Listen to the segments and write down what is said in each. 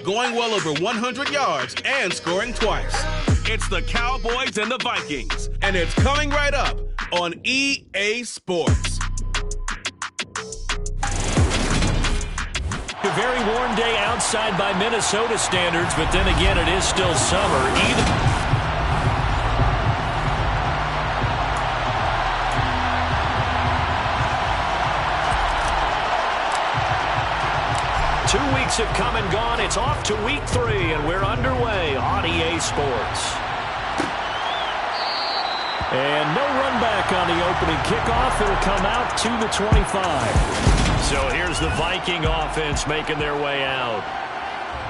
going well over 100 yards and scoring twice. It's the Cowboys and the Vikings, and it's coming right up on EA Sports. A very warm day outside by Minnesota standards, but then again, it is still summer. Either 2 weeks have come and gone. It's off to week 3, and we're underway on EA Sports. And no run back on the opening kickoff. It'll come out to the 25. So here's the Viking offense making their way out.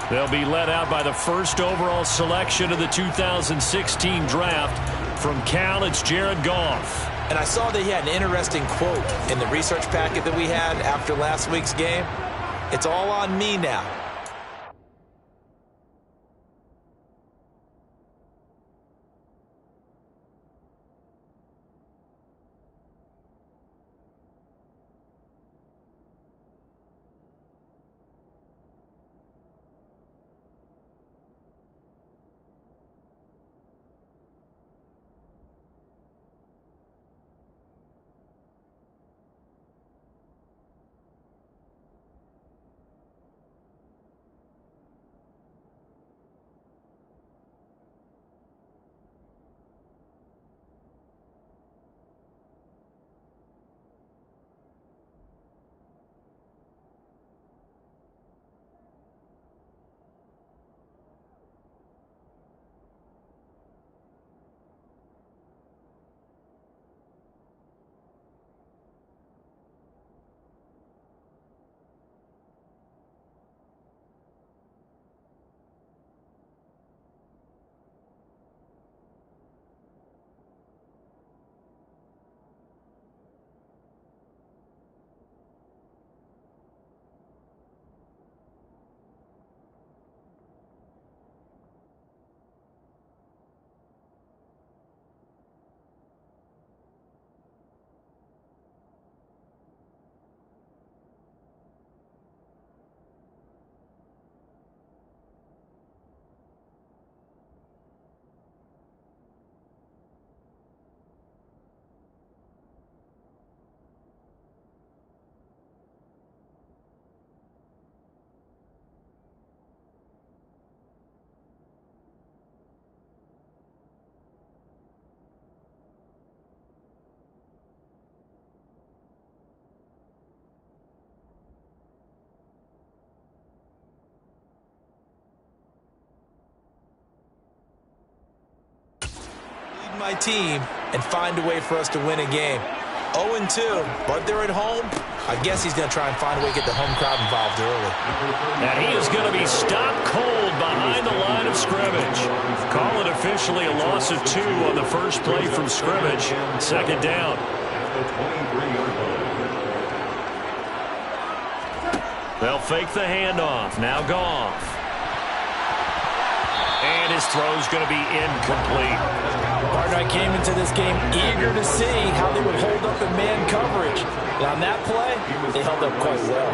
They'll be led out by the first overall selection of the 2016 draft. From Cal, it's Jared Goff. And I saw that he had an interesting quote in the research packet that we had after last week's game. It's all on me now. My team and find a way for us to win a game. 0-2, but they're at home. I guess he's going to try and find a way to get the home crowd involved early. And he is going to be stopped cold behind the line of scrimmage. Call it officially a loss of 2 on the first play from scrimmage. Second down. They'll fake the handoff. Now Goff. And his throw's going to be incomplete. Partner, I came into this game eager to see how they would hold up in man coverage. And on that play, they held up quite well.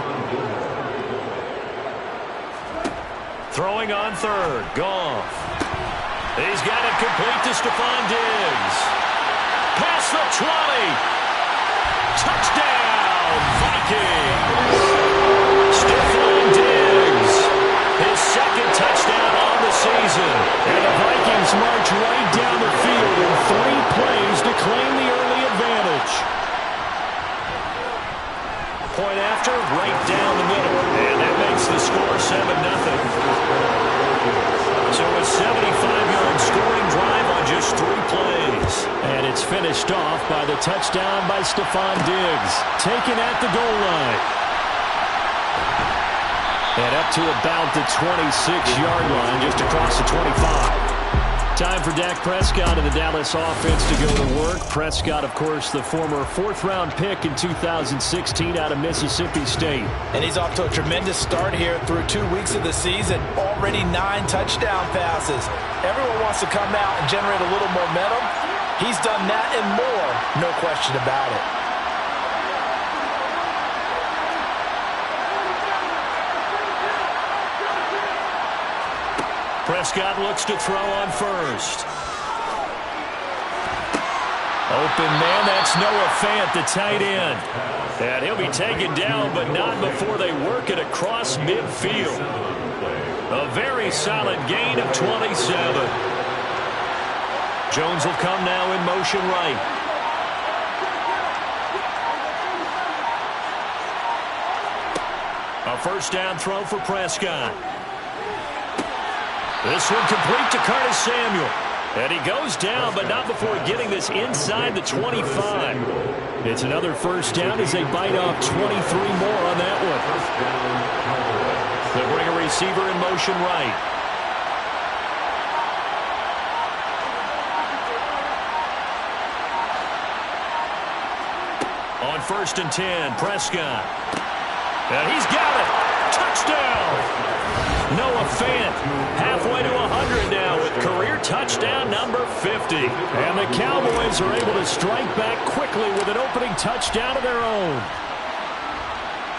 Throwing on third. Goff. He's got it complete to Stephon Diggs. Past the 20. Touchdown, Vikings. Stephon Diggs. His second touchdown on the season. And the Vikings march right down the field in 3 plays to claim the early advantage. Point after, right down the middle. And that makes the score 7-0. So a 75-yard scoring drive on just 3 plays. And it's finished off by the touchdown by Stephon Diggs. Taken at the goal line. And up to about the 26-yard line, just across the 25. Time for Dak Prescott and the Dallas offense to go to work. Prescott, of course, the former 4th-round pick in 2016 out of Mississippi State. And he's off to a tremendous start here through 2 weeks of the season. Already 9 touchdown passes. Everyone wants to come out and generate a little momentum. He's done that and more, no question about it. Prescott looks to throw on first. Open man, that's Noah Fant, the tight end. And he'll be taken down, but not before they work it across midfield. A very solid gain of 27. Jones will come now in motion right. A first down throw for Prescott. This one complete to Curtis Samuel. And he goes down, but not before getting this inside the 25. It's another first down as they bite off 23 more on that one. They'll bring a receiver in motion right. On 1st and 10, Prescott. And he's got it. Touchdown. Noah Fant halfway to 100 now with career touchdown number 50. And the Cowboys are able to strike back quickly with an opening touchdown of their own.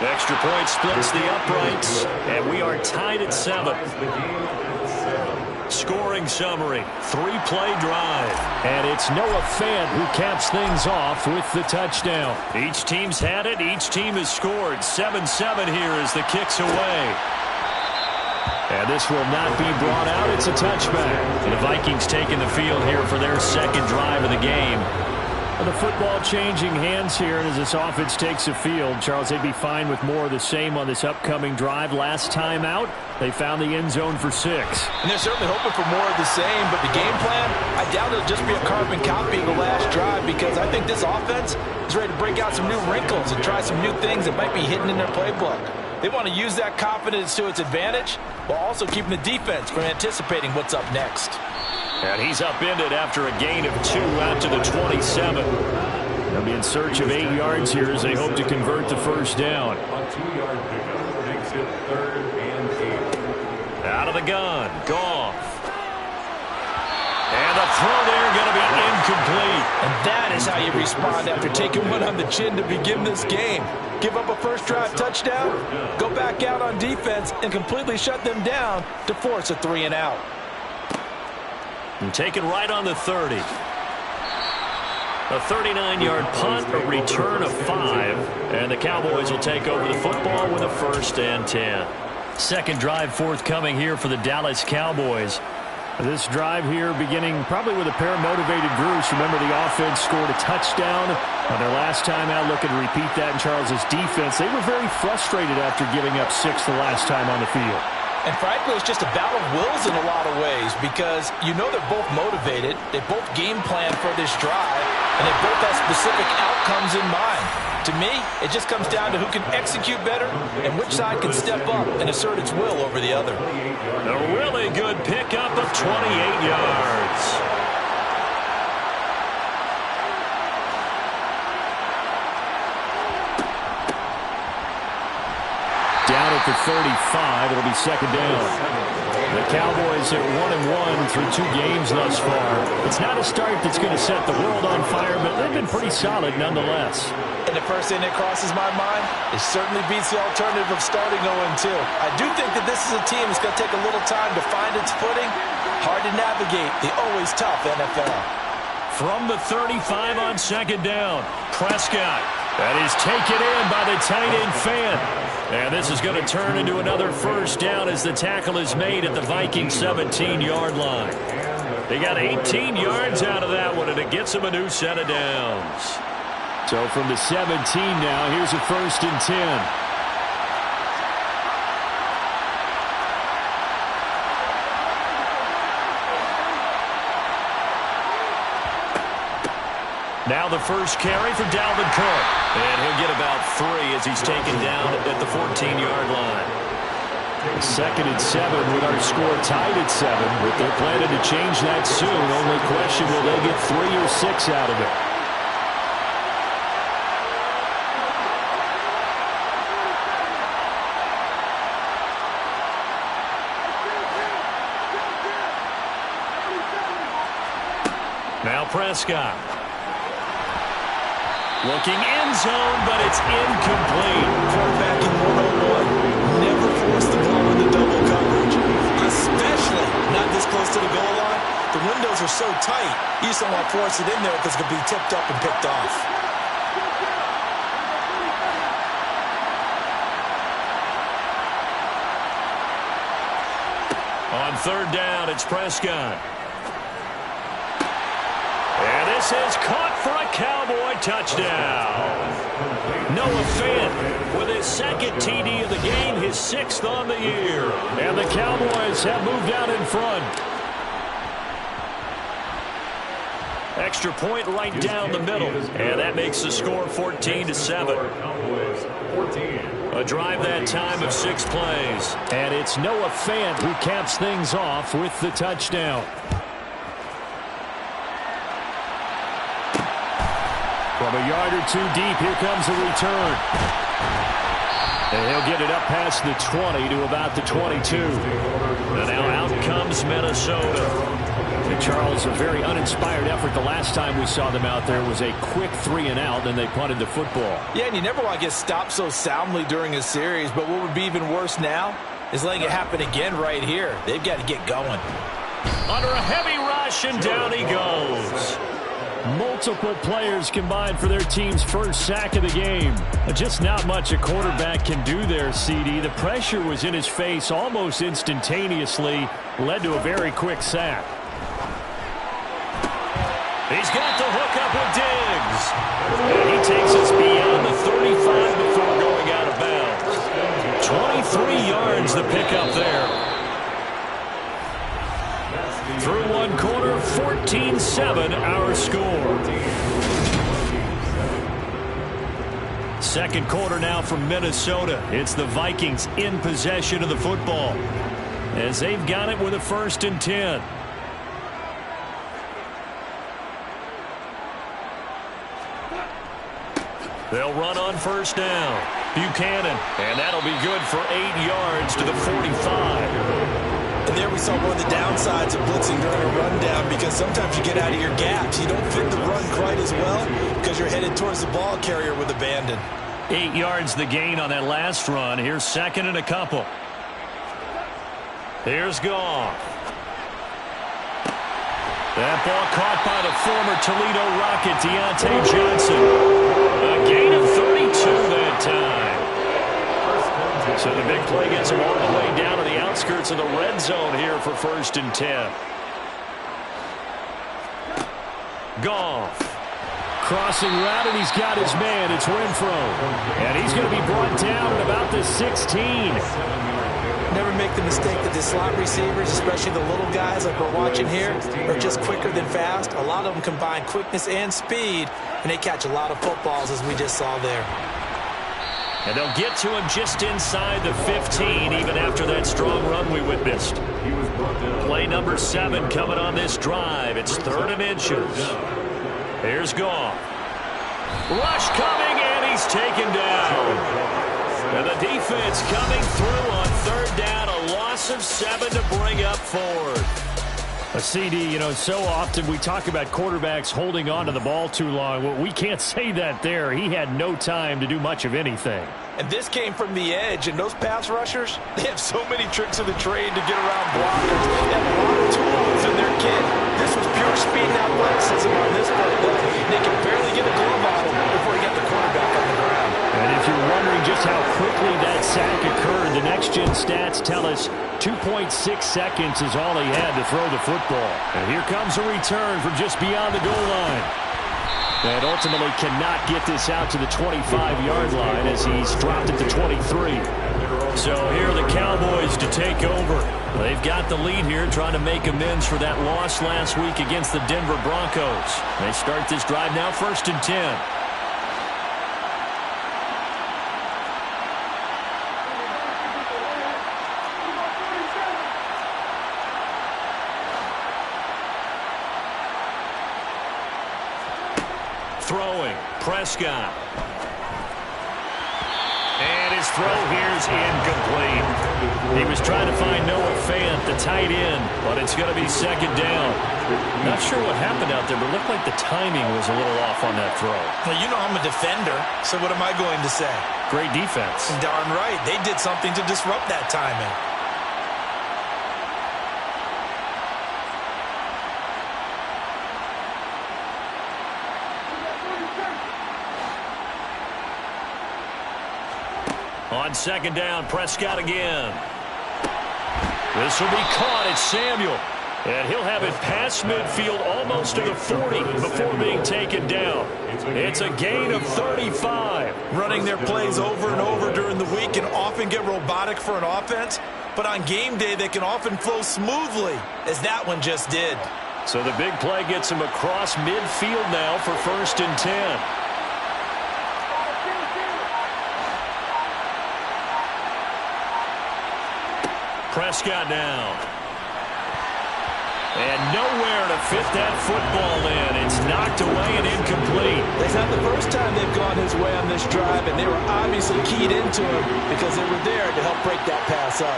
Extra point splits the uprights, and we are tied at 7. Scoring summary, 3-play drive. And it's Noah Fant who caps things off with the touchdown. Each team's had it. Each team has scored. 7-7 here as the kick's away. And this will not be brought out. It's a touchback. And the Vikings taking the field here for their second drive of the game. And the football changing hands here, and as this offense takes the field, Charles, they'd be fine with more of the same on this upcoming drive. Last time out, they found the end zone for 6. And they're certainly hoping for more of the same, but the game plan, I doubt it'll just be a carbon copy of the last drive, because I think this offense is ready to break out some new wrinkles and try some new things that might be hidden in their playbook. They want to use that confidence to its advantage while also keeping the defense from anticipating what's up next. And he's upended after a gain of 2 out to the 27. They'll be in search of 8 yards here as they hope to convert the first down. Out of the gun, Goff. And the throw there going to be incomplete. And that is how you respond after taking one on the chin to begin this game. Give up a first drive touchdown, go back out on defense, and completely shut them down to force a 3-and-out. And taken right on the 30. A 39-yard punt, a return of 5. And the Cowboys will take over the football with a 1st and 10. Second drive forthcoming here for the Dallas Cowboys. This drive here beginning probably with a pair of motivated groups. Remember, the offense scored a touchdown on their last time out. Looking to repeat that in Charles's defense. They were very frustrated after giving up 6 the last time on the field. And frankly, it's just a battle of wills in a lot of ways, because you know they're both motivated, they both game plan for this drive, and they both have specific outcomes in mind. To me, it just comes down to who can execute better and which side can step up and assert its will over the other. A really good pickup of 28 yards. Down at the 35, it'll be second down. The Cowboys at 1-1 through 2 games thus far. It's not a start that's going to set the world on fire, but they've been pretty solid nonetheless. And the first thing that crosses my mind is certainly beats the alternative of starting 0-2. I do think that this is a team that's going to take a little time to find its footing. Hard to navigate the always tough NFL. From the 35 on second down, Prescott. That is taken in by the tight end Fant. And this is going to turn into another first down as the tackle is made at the Viking 17-yard line. They got 18 yards out of that one, and it gets them a new set of downs. So from the 17 now, here's a 1st and 10. Now the first carry for Dalvin Cook. And he'll get about 3 as he's taken down at the 14-yard line. 2nd and 7 with our score tied at 7. But they're planning to change that soon. Only question, will they get 3 or 6 out of it? Now Prescott. Looking end zone, but it's incomplete. Quarterback in 101. Never force the ball in the double coverage, especially not are so tight, you just don't want to force it in there because it could be tipped up and picked off. On third down, it's Prescott. And this is caught for a Cowboy touchdown. Noah Fant with his second TD of the game, his 6th on the year. And the Cowboys have moved out in front. Extra point right down the middle. And that makes the score 14-7. A drive that time of 6 plays. And it's Noah Fant who caps things off with the touchdown. From a yard or 2 deep, here comes a return. And he'll get it up past the 20 to about the 22. And now out comes Minnesota. And Charles, a very uninspired effort the last time we saw them out there was a quick 3-and-out, and they punted the football. Yeah, and you never want to get stopped so soundly during a series, but what would be even worse now is letting it happen again right here. They've got to get going. Under a heavy rush, and down he goes. Multiple players combined for their team's first sack of the game. Just not much a quarterback can do there, CD. The pressure was in his face almost instantaneously, led to a very quick sack. He's got the hook up with Diggs. And he takes us beyond the 35 before going out of bounds. 23 yards the pickup there. Through one quarter, 14-7 our score. Second quarter now from Minnesota. It's the Vikings in possession of the football as they've got it with a 1st and 10. They'll run on first down. Buchanan, and that'll be good for 8 yards to the 45. And there we saw one of the downsides of blitzing during a rundown, because sometimes you get out of your gaps. You don't fit the run quite as well because you're headed towards the ball carrier with abandon. 8 yards the gain on that last run. Here's 2nd and a couple. Here's Goff. That ball caught by the former Toledo Rocket, Deontay Johnson. A gain of 32 that time. So the big play gets him all the way down to the outskirts of the red zone here for 1st and 10. Goff. Crossing route, and he's got his man. It's Renfro. And he's going to be brought down at about the 16. Never make the mistake that the slot receivers, especially the little guys like we're watching here, are just quicker than fast. A lot of them combine quickness and speed, and they catch a lot of footballs, as we just saw there. And they'll get to him just inside the 15, even after that strong run we witnessed. Play number 7 coming on this drive. It's 3rd and inches. Here's Goff. Rush coming, and he's taken down. And the defense coming through on 3rd down. A loss of 7 to bring up 4th. A CD, you know, so often we talk about quarterbacks holding on to the ball too long. Well, we can't say that there. He had no time to do much of anything. And this came from the edge, and those pass rushers, they have so many tricks of the trade to get around blockers. They have a lot of tools in their kit. This was pure speed and athleticism on this play. They can barely get a glove on him before he got the quarterback on the ground. And if you're wondering just how quickly that sack occurred, the next-gen stats tell us 2.6 seconds is all he had to throw the football. And here comes a return from just beyond the goal line. And ultimately cannot get this out to the 25-yard line as he's dropped it to 23. So here are the Cowboys to take over. They've got the lead here, trying to make amends for that loss last week against the Denver Broncos. They start this drive now 1st and 10. Throwing, Prescott. And his throw here's incomplete. He was trying to find Noah Fant, the tight end, but it's going to be 2nd down. Not sure what happened out there, but it looked like the timing was a little off on that throw. Well, you know I'm a defender, so what am I going to say? Great defense. Darn right. They did something to disrupt that timing. On second down, Prescott again. This will be caught. It's Samuel. And he'll have it past midfield almost to the 40 before being taken down. It's a gain of 35. Running their plays over and over during the week can often get robotic for an offense, but on game day they can often flow smoothly, as that one just did. So the big play gets him across midfield now for 1st and 10. Prescott now. And nowhere to fit that football in. It's knocked away and incomplete. It's not the first time they've gone his way on this drive, and they were obviously keyed into him because they were there to help break that pass up.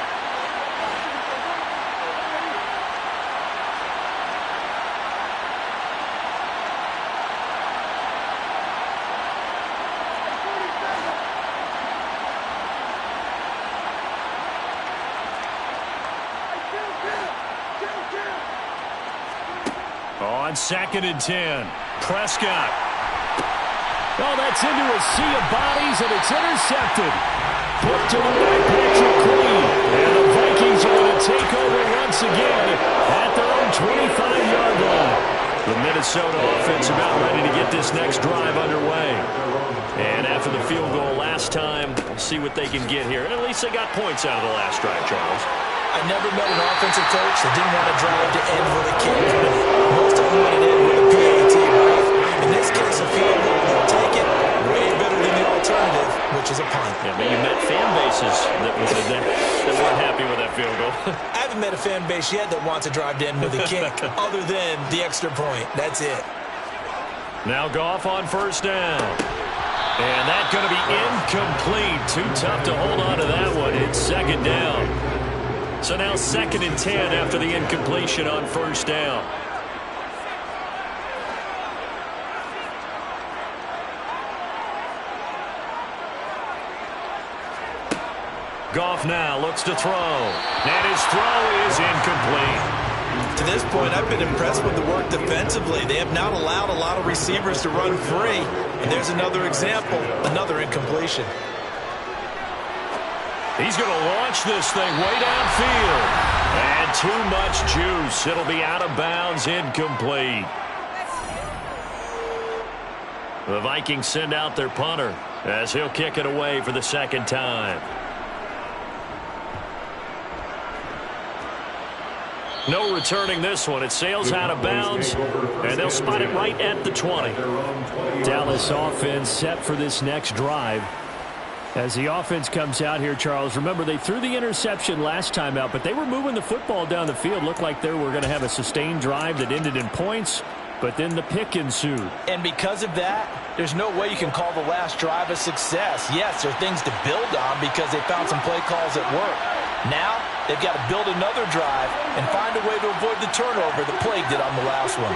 On 2nd and 10, Prescott. Oh, that's into a sea of bodies, and it's intercepted. Put to the right, Patrick Queen. And the Vikings are going to take over once again at their own 25-yard line. The Minnesota offense about ready to get this next drive underway. And after the field goal last time, we'll see what they can get here. And at least they got points out of the last drive, Charles. I never met an offensive coach that didn't want to drive to end with a kick. Most of them want to end with a PAT, right? In this case, a field goal, they'll take it way better than the alternative, which is a punt. Yeah, but you met fan bases that weren't happy with that field goal. I haven't met a fan base yet that wants to drive to end with a kick other than the extra point. That's it. Now Goff on 1st down. And that's going to be incomplete. Too tough to hold on to that one. It's 2nd down. So now 2nd and 10 after the incompletion on 1st down. Goff now looks to throw. And his throw is incomplete. To this point, I've been impressed with the work defensively. They have not allowed a lot of receivers to run free. And there's another example, another incompletion. He's going to launch this thing way downfield. And too much juice. It'll be out of bounds, incomplete. The Vikings send out their punter as he'll kick it away for the 2nd time. No returning this one. It sails out of bounds, and they'll spot it right at the 20. Dallas offense set for this next drive. As the offense comes out here, Charles, remember they threw the interception last time out, but they were moving the football down the field. Looked like they were going to have a sustained drive that ended in points, but then the pick ensued. And because of that, there's no way you can call the last drive a success. Yes, there are things to build on because they found some play calls that work. Now, they've got to build another drive and find a way to avoid the turnover that plagued it on the last one.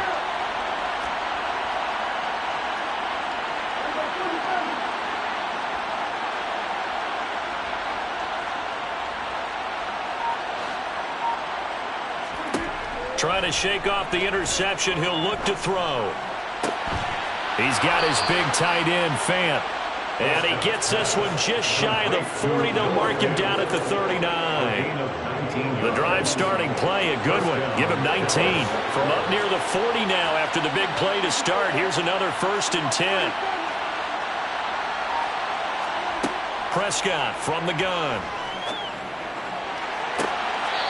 Trying to shake off the interception. He'll look to throw. He's got his big tight end, Fant. And he gets this one just shy of the 40. They'll mark him down at the 39. The drive starting play, a good one. Give him 19. From up near the 40 now after the big play to start. Here's another 1st and 10. Prescott from the gun.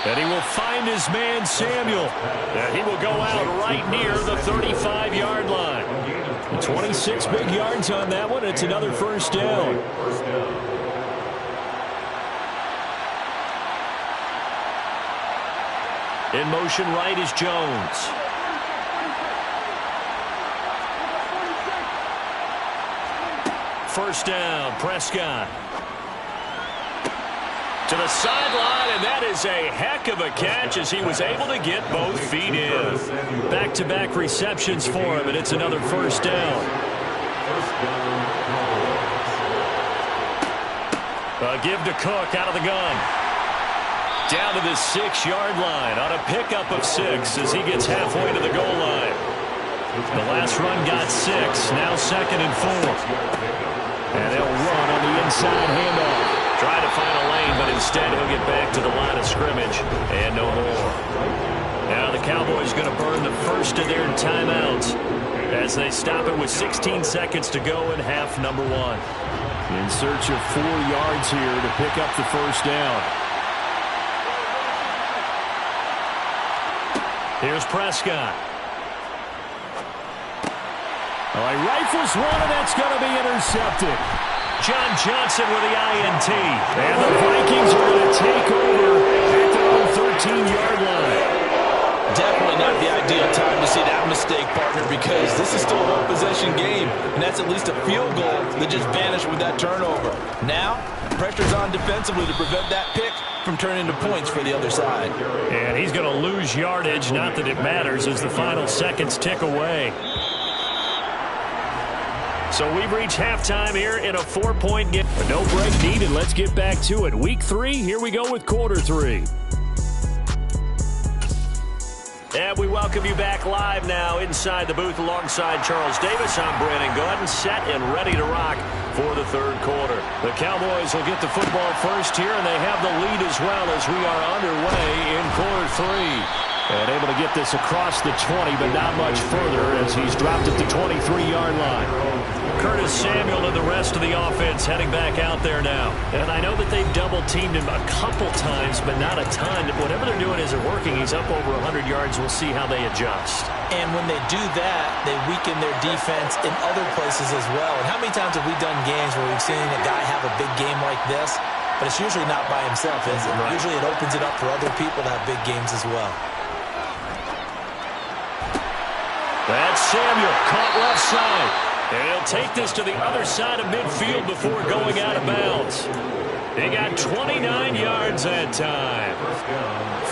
And he will find his man, Samuel. And he will go out right near the 35-yard line. 26 big yards on that one. It's another 1st down. In motion right is Jones. First down, Prescott. To the sideline, and that is a heck of a catch as he was able to get both feet in. Back-to-back receptions for him, and it's another 1st down. A give to Cook out of the gun. Down to the 6-yard line on a pickup of 6 as he gets halfway to the goal line. The last run got 6, now 2nd and 4. And they'll run on the inside handoff. Trying to find a lane, but instead he'll get back to the line of scrimmage and no more. Now the Cowboys going to burn the first of their timeouts as they stop it with 16 seconds to go in half number 1. In search of 4 yards here to pick up the first down. Here's Prescott. He rifles one, and that's going to be intercepted. John Johnson with the INT. And the Vikings are going to take over at their own 13-yard line. Definitely not the ideal time to see that mistake, partner, because this is still a one-possession game, and that's at least a field goal that just vanished with that turnover. Now, pressure's on defensively to prevent that pick from turning into points for the other side. And he's going to lose yardage, not that it matters, as the final seconds tick away. So we've reached halftime here in a 4-point game. But no break needed. Let's get back to it. Week 3, here we go with quarter 3. And we welcome you back live now inside the booth alongside Charles Davis. I'm Brandon Gordon, set and ready to rock for the third quarter. The Cowboys will get the football first here, and they have the lead as well as we are underway in quarter 3. And able to get this across the 20, but not much further as he's dropped at the 23-yard line. Curtis Samuel and the rest of the offense heading back out there now. And I know that they've double-teamed him a couple times, but not a ton. Whatever they're doing isn't working. He's up over 100 yards. We'll see how they adjust. And when they do that, they weaken their defense in other places as well. And how many times have we done games where we've seen a guy have a big game like this, but it's usually not by himself, is it? Right. Usually it opens it up for other people to have big games as well. That's Samuel, caught left side. And he'll take this to the other side of midfield before going out of bounds. He got 29 yards that time.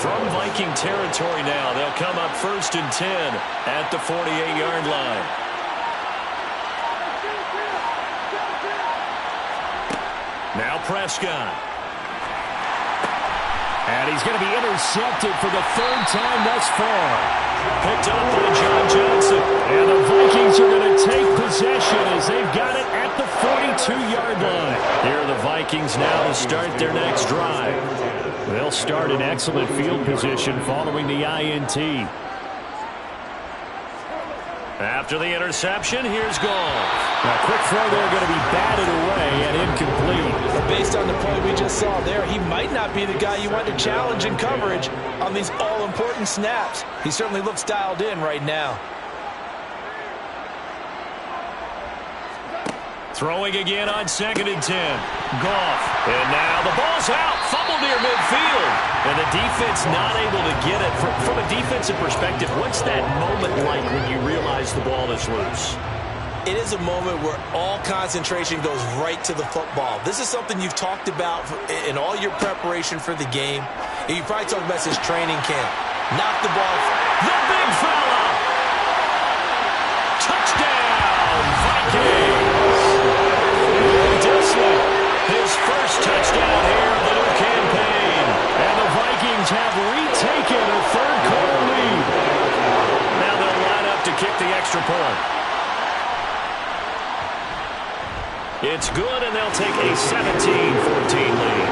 From Viking territory now, they'll come up 1st and 10 at the 48-yard line. Now Prescott. And he's going to be intercepted for the 3rd time thus far. Picked up by John Johnson. And the Vikings are going to take possession as they've got it at the 42-yard line. Here are the Vikings now to start their next drive. They'll start in excellent field position following the INT. After the interception, here's Goff. A quick throw there going to be batted away and incomplete. But based on the play we just saw there, he might not be the guy you want to challenge in coverage on these all-important snaps. He certainly looks dialed in right now. Throwing again on 2nd and 10. Goff. And now the ball's out. Fumble near midfield. And the defense not able to get it. From a defensive perspective, what's that moment like when you realize the ball is loose? It is a moment where all concentration goes right to the football. This is something you've talked about in all your preparation for the game. And you probably talked about since training camp. Knock the ball. The big fella. Touchdown, Vikings. His first touchdown here of the new campaign. And the Vikings have retaken a third quarter lead. Now they'll line up to kick the extra point. It's good, and they'll take a 17-14 lead.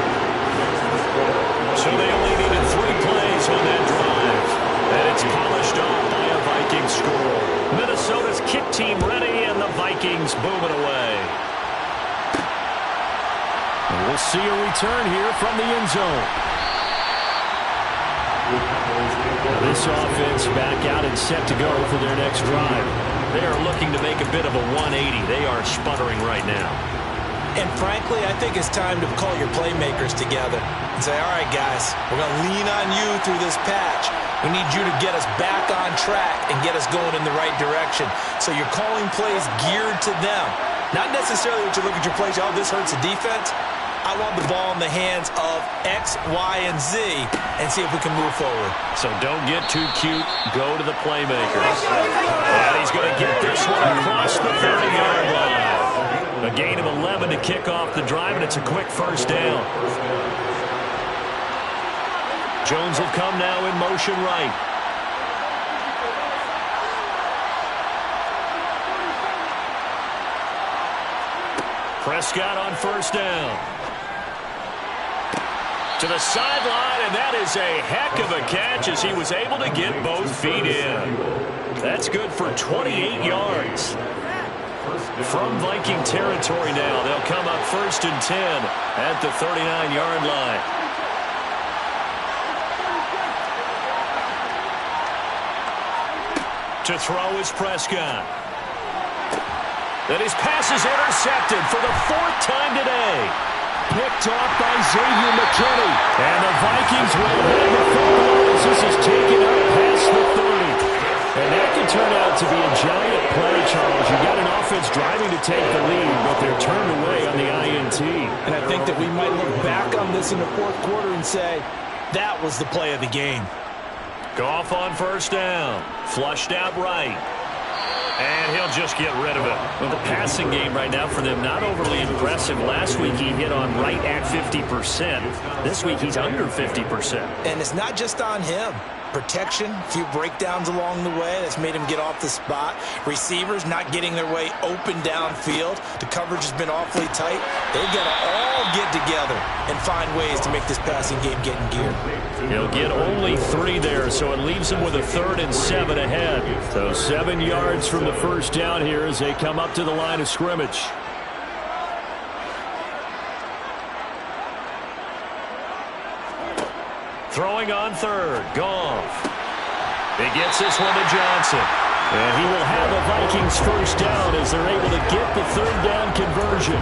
So they only needed 3 plays on that drive. And it's polished off by a Viking score. Minnesota's kick team ready, and the Vikings booming away. And we'll see a return here from the end zone. Now this offense back out and set to go for their next drive. They are looking to make a bit of a 180. They are sputtering right now. And frankly, I think it's time to call your playmakers together and say, all right, guys, we're going to lean on you through this patch. We need you to get us back on track and get us going in the right direction. So you're calling plays geared to them. Not necessarily that you look at your plays, oh, this hurts the defense. I want the ball in the hands of X, Y, and Z and see if we can move forward. So don't get too cute. Go to the playmakers. And he's going to get this one across the 30-yard line. A gain of 11 to kick off the drive, and it's a quick first down. Jones will come now in motion right. Prescott on first down. To the sideline, and that is a heck of a catch as he was able to get both feet in. That's good for 28 yards. From Viking territory now, they'll come up 1st and 10 at the 39-yard line. To throw is Prescott. Then his pass is intercepted for the 4th time today. Picked off by Xavier McKinney. And the Vikings will have the football as this is taken up past the 30. And that could turn out to be a giant play, Charles. You got an offense driving to take the lead, but they're turned away on the INT. And I think that we might look back on this in the 4th quarter and say, that was the play of the game. Goff on 1st down. Flushed out right. And he'll just get rid of it. Well, the passing game right now for them, not overly impressive. Last week he hit on right at 50%. This week he's under 50%. And it's not just on him. Protection, a few breakdowns along the way. That's made him get off the spot. Receivers not getting their way open downfield. The coverage has been awfully tight. They've got to all get together and find ways to make this passing game get in gear. He'll get only 3 there, so it leaves him with a 3rd and 7 ahead. So 7 yards from the 1st down here as they come up to the line of scrimmage. Throwing on 3rd, Goff. He gets this one to Johnson. And he will have a Vikings 1st down as they're able to get the 3rd down conversion.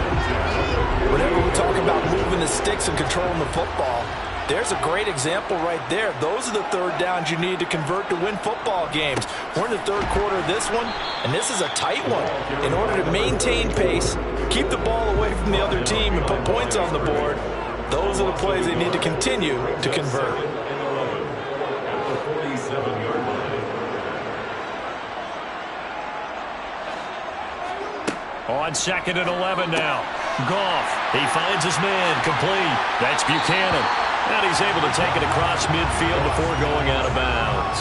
Whenever we talk about moving the sticks and controlling the football, there's a great example right there. Those are the 3rd downs you need to convert to win football games. We're in the 3rd quarter of this one, and this is a tight one. In order to maintain pace, keep the ball away from the other team, and put points on the board, those are the plays they need to continue to convert. On 2nd and 11 now. Goff, he finds his man, complete. That's Buchanan. And he's able to take it across midfield before going out of bounds.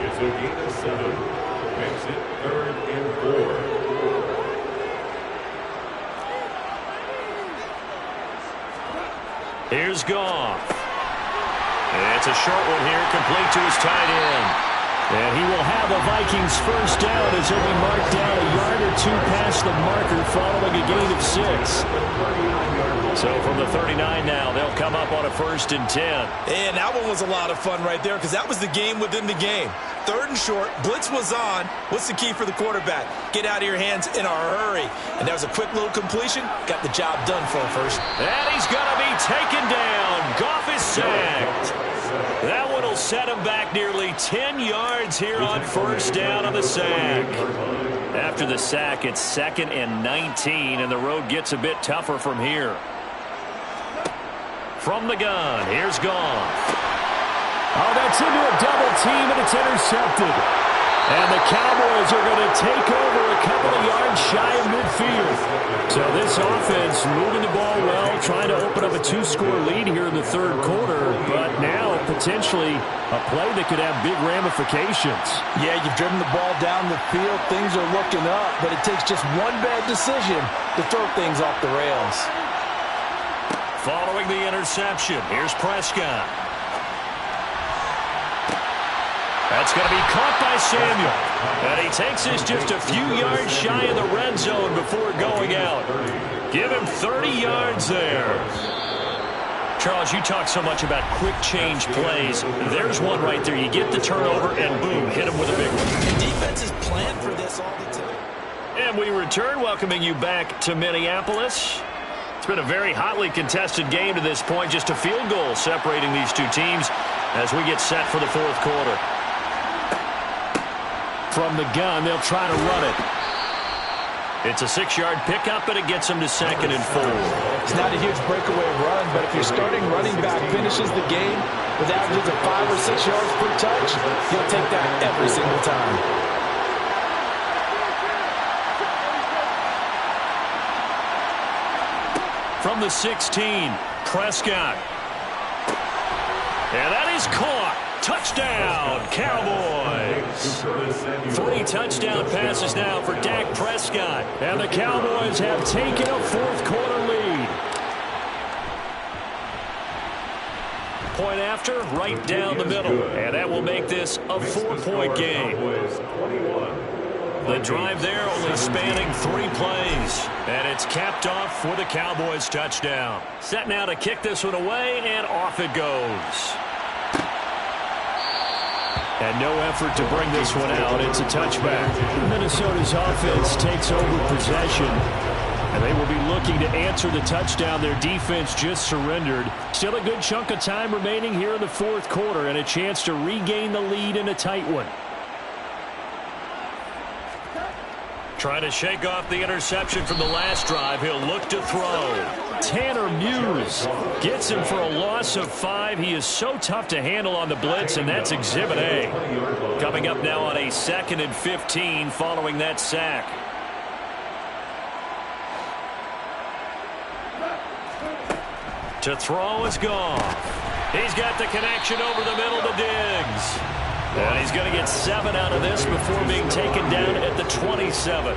It's a gain of 7. Makes it 3rd and 4. Here's Goff. It's a short one here, complete to his tight end. And he will have a Vikings 1st down as he'll be marked down a yard or 2 past the marker following a gain of 6. So from the 39 now, they'll come up on a 1st and 10. And that one was a lot of fun right there because that was the game within the game. 3rd and short, blitz was on. What's the key for the quarterback? Get out of your hands in a hurry. And that was a quick little completion. Got the job done for a 1st. And he's going to be taken down. Goff is sacked. That one will set him back nearly 10 yards here on 1st down on the sack. After the sack, it's 2nd and 19, and the road gets a bit tougher from here. From the gun, here's Goff. Oh, that's into a double team, and it's intercepted. And the Cowboys are going to take over a couple of yards shy of midfield. So this offense moving the ball well, trying to open up a 2-score lead here in the 3rd quarter, but now potentially a play that could have big ramifications. Yeah, you've driven the ball down the field. Things are looking up, but it takes just one bad decision to throw things off the rails. Following the interception, here's Prescott. That's going to be caught by Samuel. And he takes this just a few yards shy of the red zone before going out. Give him 30 yards there. Charles, you talk so much about quick change plays. There's one right there. You get the turnover, and boom, hit him with a big one. The defense is planned for this all the time. And we return, welcoming you back to Minneapolis. It's been a very hotly contested game to this point. Just a field goal separating these two teams as we get set for the 4th quarter. From the gun, they'll try to run it. It's a 6-yard pickup, and it gets them to 2nd and 4. It's not a huge breakaway run, but if your starting running back finishes the game with averages of 5 or 6 yards per touch, you'll take that every single time. From the 16, Prescott. And that is caught. Touchdown, Cowboys. 3 touchdown passes now for Dak Prescott. And the Cowboys have taken a 4th quarter lead. Point after, right down the middle. And that will make this a 4-point game. The drive there only spanning 3 plays. And it's capped off with a Cowboys touchdown. Set now to kick this one away, and off it goes. And no effort to bring this one out. It's a touchback. Minnesota's offense takes over possession, and they will be looking to answer the touchdown their defense just surrendered. Still a good chunk of time remaining here in the fourth quarter, and a chance to regain the lead in a tight one. Trying to shake off the interception from the last drive. He'll look to throw. Tanner Muse gets him for a loss of 5. He is so tough to handle on the blitz, and that's Exhibit A. Coming up now on a 2nd and 15 following that sack. To throw is Goff. He's got the connection over the middle to Diggs. And he's going to get 7 out of this before being taken down at the 27.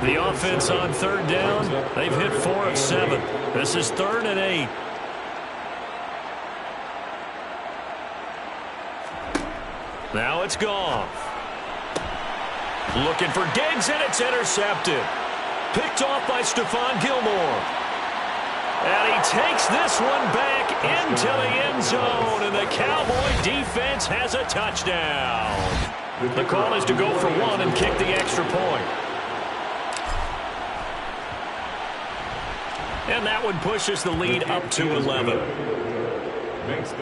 The offense on 3rd down, they've hit 4 of 7. This is 3rd and 8. Now it's Goff. Looking for Diggs, and it's intercepted. Picked off by Stephon Gilmore. And he takes this one back into the end zone, and the Cowboy defense has a touchdown. The call is to go for 1 and kick the extra point. And that one pushes the lead up to 11.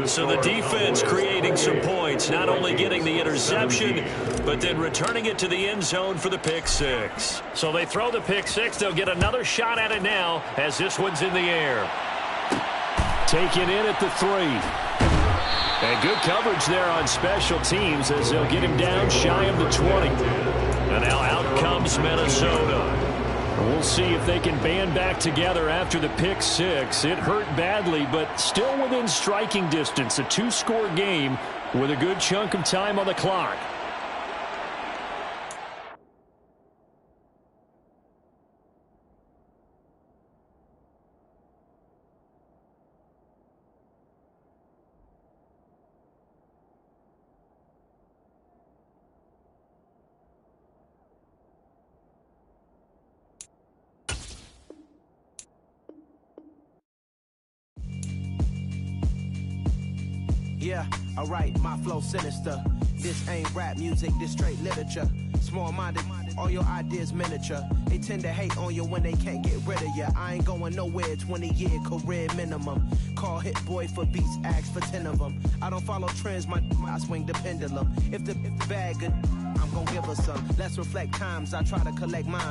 So the defense creating some points, not only getting the interception, but then returning it to the end zone for the pick 6. So they throw the pick 6. They'll get another shot at it now as this one's in the air. Taken in at the 3. And good coverage there on special teams as they'll get him down shy of the 20. And now out comes Minnesota. We'll see if they can band back together after the pick 6. It hurt badly, but still within striking distance. A 2-score game with a good chunk of time on the clock. Yeah, alright, my flow sinister. This ain't rap music, this straight literature. Small-minded, all your ideas miniature. They tend to hate on you when they can't get rid of you. I ain't going nowhere, 20-year career minimum. Call Hit Boy for beats, ask for 10 of them. I don't follow trends, I swing the pendulum. If the bag good, I'm gonna give her some. Let's reflect times, I try to collect mine.